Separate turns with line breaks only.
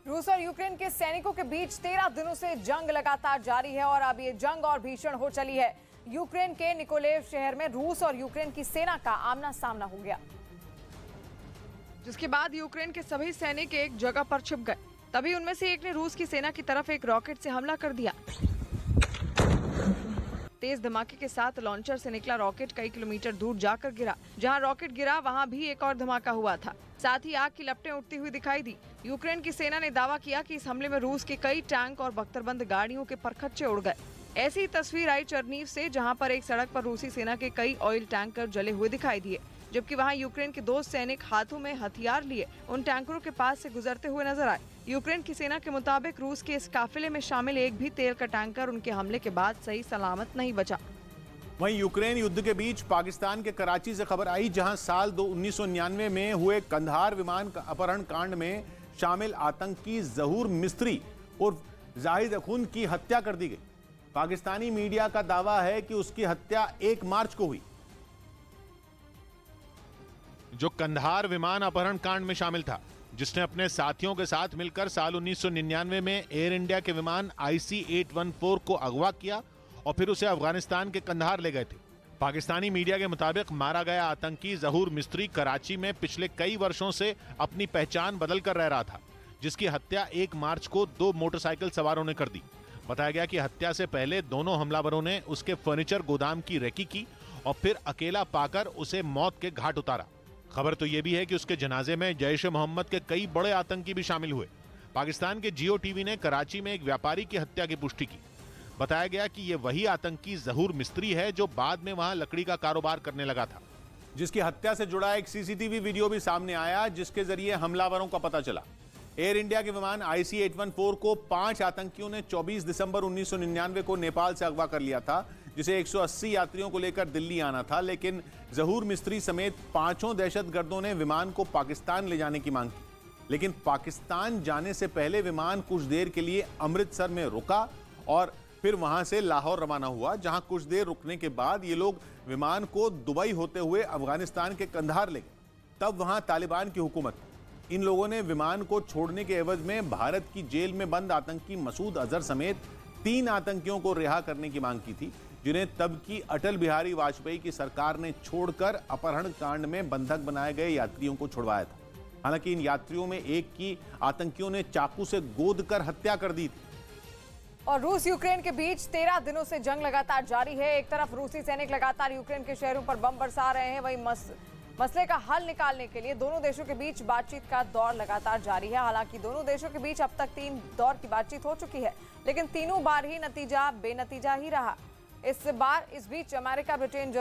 रूस और यूक्रेन के सैनिकों के बीच 13 दिनों से जंग लगातार जारी है और अब ये जंग और भीषण हो चली है। यूक्रेन के निकोलेव शहर में रूस और यूक्रेन की सेना का आमना सामना हो गया, जिसके बाद यूक्रेन के सभी सैनिक एक जगह पर छिप गए। तभी उनमें से एक ने रूस की सेना की तरफ एक रॉकेट से हमला कर दिया। तेज धमाके के साथ लॉन्चर से निकला रॉकेट कई किलोमीटर दूर जाकर गिरा। जहां रॉकेट गिरा वहां भी एक और धमाका हुआ था। साथ ही आग की लपटें उठती हुई दिखाई दी। यूक्रेन की सेना ने दावा किया कि इस हमले में रूस के कई टैंक और बख्तरबंद गाड़ियों के परखच्चे उड़ गए। ऐसी ही तस्वीर आई चरनीव से, जहां पर एक सड़क पर रूसी सेना के कई ऑयल टैंकर जले हुए दिखाई दिए, जबकि वहां यूक्रेन के 2 सैनिक हाथों में हथियार लिए उन टैंकरों के पास से गुजरते हुए नजर आए। यूक्रेन की सेना के मुताबिक रूस के इस काफिले में शामिल एक भी तेल का टैंकर उनके हमले के बाद सही सलामत नहीं बचा।
वहीं यूक्रेन युद्ध के बीच पाकिस्तान के कराची से खबर आई, जहां साल 1999 में हुए कंधार विमान अपहरण कांड में शामिल आतंकी जहूर मिस्त्री और जाहिद अखुन की हत्या कर दी गई। पाकिस्तानी मीडिया का दावा है कि उसकी हत्या 1 मार्च को हुई।
जो कंधार विमान अपहरण कांड में शामिल था, जिसने अपने साथियों के साथ मिलकर साल 1999 में एयर इंडिया के विमान IC-814 को अगवा किया और फिर उसे अफगानिस्तान के कंधार ले गए थे। पाकिस्तानी मीडिया के मुताबिक मारा गया आतंकी जहूर मिस्त्री कराची में पिछले कई वर्षों से अपनी पहचान बदल कर रह रहा था, जिसकी हत्या 1 मार्च को 2 मोटरसाइकिल सवारों ने कर दी। बताया गया कि हत्या से पहले दोनों हमलावरों ने उसके फर्नीचर गोदाम की रेकी की और फिर अकेला पाकर उसे मौत के घाट उतारा। खबर तो यह भी है कि उसके जनाजे में जैश-ए-मोहम्मद के कई बड़े आतंकी भी शामिल हुए। पाकिस्तान के जियो टीवी ने कराची में एक व्यापारी की हत्या की पुष्टि की। बताया गया कि यह वही आतंकी जहूर मिस्त्री है जो बाद में वहां लकड़ी का कारोबार करने लगा था,
जिसकी हत्या से जुड़ा एक सीसीटीवी वीडियो भी सामने आया, जिसके जरिए हमलावरों का पता चला। एयर इंडिया के विमान IC-814 को 5 आतंकियों ने 24 दिसंबर 1999 को नेपाल से अगवा कर लिया था, जिसे 180 यात्रियों को लेकर दिल्ली आना था। लेकिन जहूर मिस्त्री समेत 5 दहशतगर्दों ने विमान को पाकिस्तान ले जाने की मांग की। लेकिन पाकिस्तान जाने से पहले विमान कुछ देर के लिए अमृतसर में रुका और फिर वहां से लाहौर रवाना हुआ, जहां कुछ देर रुकने के बाद ये लोग विमान को दुबई होते हुए अफगानिस्तान के कंधार ले गए। तब वहां तालिबान की हुकूमत। इन लोगों ने विमान को छोड़ने के एवज में भारत की जेल में बंद आतंकी मसूद अजहर समेत 3 आतंकियों को रिहा करने की मांग की थी, जिन्हें तब की अटल बिहारी वाजपेयी की सरकार ने छोड़कर अपहरण कांड में बंधक बनाए गए यात्रियों को छुड़वाया था। हालांकि इन यात्रियों में एक की आतंकियों ने चाकू से गोद कर हत्या कर दी थी।
और रूस यूक्रेन के बीच 13 दिनों से जंग लगातार जारी है। एक तरफ रूसी सैनिक लगातार यूक्रेन के शहरों पर बम बरसा रहे हैं, वहीं मसले का हल निकालने के लिए दोनों देशों के बीच बातचीत का दौर लगातार जारी है। हालांकि दोनों देशों के बीच अब तक 3 दौर की बातचीत हो चुकी है, लेकिन तीनों बार ही नतीजा बेनतीजा ही रहा। इस बीच अमेरिका, ब्रिटेन,